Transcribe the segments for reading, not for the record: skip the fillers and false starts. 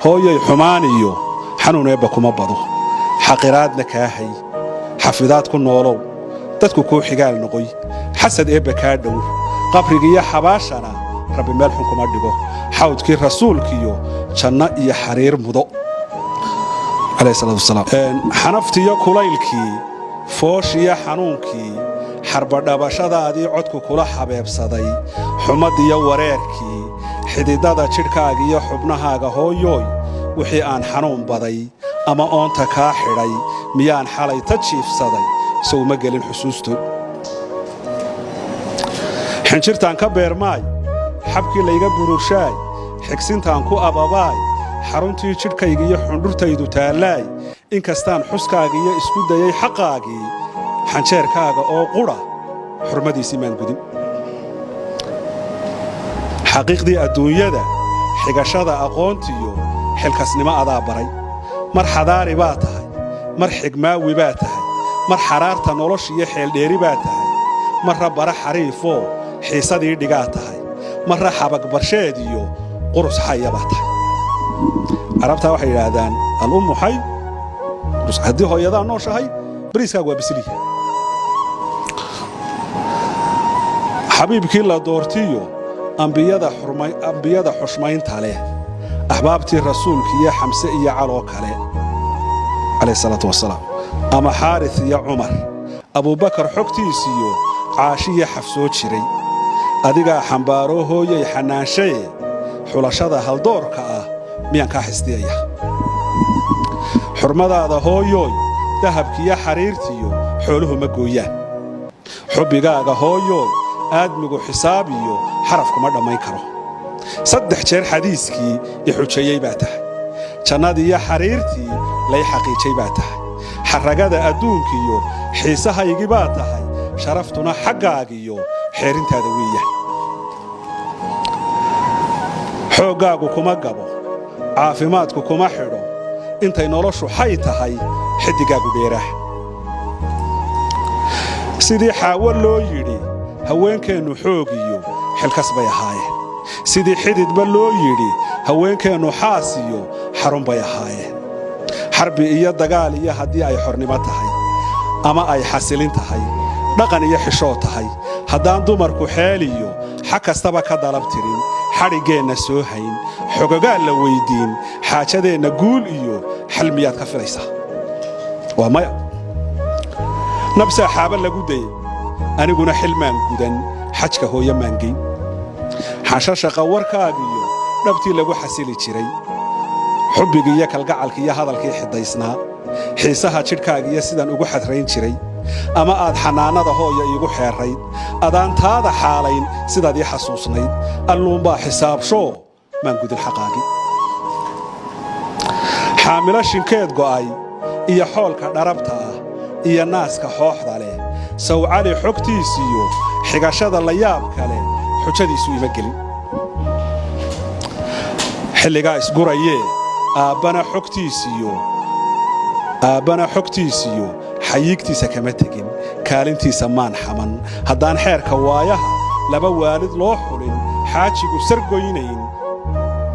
hooyay xumaaniyo xanuun eebba kuma bado xaqiraadna kaa hay xafidaad ku noolow dadku kuu xigaal noqoy xasad eebba kaa dhow qabrigiiyo xabaashana rabbi meel xun kuma dhigo xawdkii rasuulkiyo janno iyo xariir mudo alayhi salaatu wasalaam xanaftiyo kulaylkii fooshiyo xanuunkii xarbadhabashadaadii codku kula xabeebsaday xumadiyo wareerkii xididada jidhkaaga iyo xubnahaaga hooyooy wixii aan xanuun baday ama oonta kaa xidhay miyaan xalay ta jiifsaday sowma gelin xusuusto xinjirtaan ka beermaay xabkii layga bururshaay xigsintaan ku ababaay xaruntii jidhkayga iyo xundhurtaydu taallaay inkastaan xuskaaga iyo isku dayay xaqaagii xanjeerkaaga oo qudha xurmadiisii maan gudin xaqiiqdii adduunyada xigashada aqoontiyo xilkasnimo adaa baray mar xadaari baa tahay mar xigmaawi baa tahay mar xaraarta noloshiyo xeeldheeri baa tahay marra bara xariifoo xiisadii dhigaa tahay marra xabagbarsheed iyo qurus xaya baa tahay carabtaa waxay yidhaahdaan alummu xay haddii hooyadaa nooshahay bariiskaagu waa bisliya xabiibkii la doortiyo ambiyada xushmaynta leh axbaabtii rasuulka iyo xamse iyo caloo kale calayhi salaatu wasalaam ama xaaris iyo cumar abuubakar xogtiisiyo caashiya xafsoo jiray adigaa xambaaroo hooyay xanaanshaye xulashada haldoorka ah miyaan kaa xisdiyaya xurmadaada hooyooy dahabkiiyo xariirtiyo xooluhu ma gooyaan xubbigaaga hooyooy aadmigu xisaab iyo xaraf kuma dhammayn karo 3 jeer xadiiskii i xujeeyey baa tahay jannadiiyo xariirtii lay xaqiijay baa tahay xaragada adduunkiyo xiisahaygii baa tahay sharaftuna xaggaagiyo xeerintaada weeyaan xooggaagu kuma gabo caafimaadku kuma xidho intay noloshu xay tahay xidigaagu dheeraah sidii xaawo loo yidhi haweenkeennu xoog iyo xilkas bay ahaayeen sidii xididba loo yidhi haweenkeennu xaas iyo xarun bay ahaayeen xarbi iyo dagaal iyo haddii ay xornimo tahay ama ay xasilin tahay dhaqan iyo xishood tahay haddaan dumarku xeel iyo xag kastaba ka dalab tirin xadhiggeenna soo hayn xogogaan la weyddiin xaajadeenna guul iyo xal miyaad ka filaysaa waa maya nabsaa xaaba lagu dayey aniguna xilmaan gudan xajka hooyo maangeyn xashashaqa warkaagiyo dhabtii lagu xasili jiray xubbigii iyo kalgacalkii iyo hadalkii xiddaysnaa xiisaha jidhkaagiiyo sidaan ugu xadrayn jiray ama aad xanaanada hooya iigu xeerrayd adaan taada xaalayn sidaad ii xasuusnayd alluunbaa xisaabshoo maan gudin xaqaagii xaamilo shinkeed go'ay iyo xoolka dharabta ah iyo naaska xooxda leh sawcali xogtiisiyo xigashada la yaabka leh xujadiisu ima gelin xilligaa isgurayee aabbana xogtiisiyo xayiigtiisa kama tegin kaalintiisa maan xaman haddaan xeerka waayaha laba waalid loo xulin xaajigu sargoynayn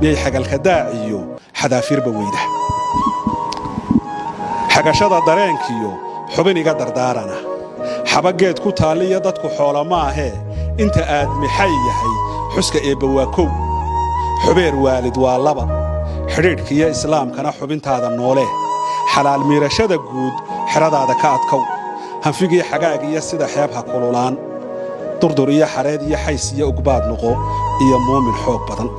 miyay xagalka daaciyo xadaafiirba weyda xagashada dareenkiyo xubin iga dardaarana xabaggeed ku taalliyo dadku xoola maahee inta aadmi xay yahay xuska eebba waa kow xubeer waalid waa 2 xidhiidhkiiyo islaamkana xubintaada noolee xalaal miirashada guud xeradaada ka adkow hanfigii xagaagiyo sida xeeb ha kululaan durdur iyo xareed iyo xays iyo ugbaad noqo iyo muumin xoog badan